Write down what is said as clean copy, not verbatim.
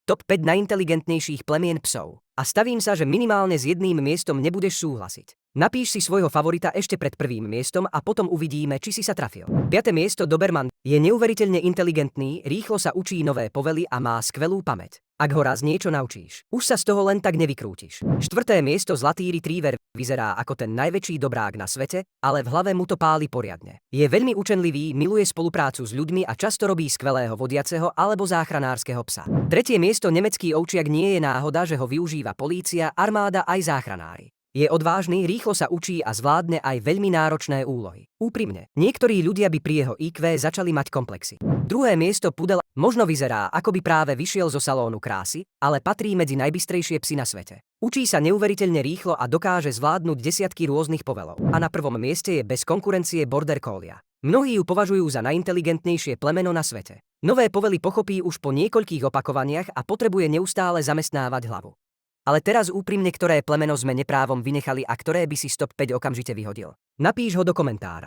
Top 5 najinteligentnejších plemien psov. A stavím sa, že minimálne s jedným miestom nebudeš súhlasiť. Napíš si svojho favorita ešte pred prvým miestom a potom uvidíme, či si sa trafil. 5. miesto Doberman je neuveriteľne inteligentný, rýchlo sa učí nové povely a má skvelú pamäť. Ak ho raz niečo naučíš, už sa z toho len tak nevykrútiš. 4. miesto Zlatý retriever vyzerá ako ten najväčší dobrák na svete, ale v hlave mu to páli poriadne. Je veľmi učenlivý, miluje spoluprácu s ľuďmi a často robí skvelého vodiaceho alebo záchranárskeho psa. 3. miesto Nemecký ovčiak nie je náhoda, že ho využíva polícia, armáda aj záchranári. Je odvážny, rýchlo sa učí a zvládne aj veľmi náročné úlohy. Úprimne, niektorí ľudia by pri jeho IQ začali mať komplexy. 2. miesto Pudel možno vyzerá, ako by práve vyšiel zo salónu krásy, ale patrí medzi najbystrejšie psy na svete. Učí sa neuveriteľne rýchlo a dokáže zvládnuť desiatky rôznych povelov. A na prvom mieste je bez konkurencie Border Collie. Mnohí ju považujú za najinteligentnejšie plemeno na svete. Nové povely pochopí už po niekoľkých opakovaniach a potrebuje neustále zamestnávať hlavu. Ale teraz úprimne, ktoré plemeno sme neprávom vynechali a ktoré by si z top 5 okamžite vyhodil? Napíš ho do komentára.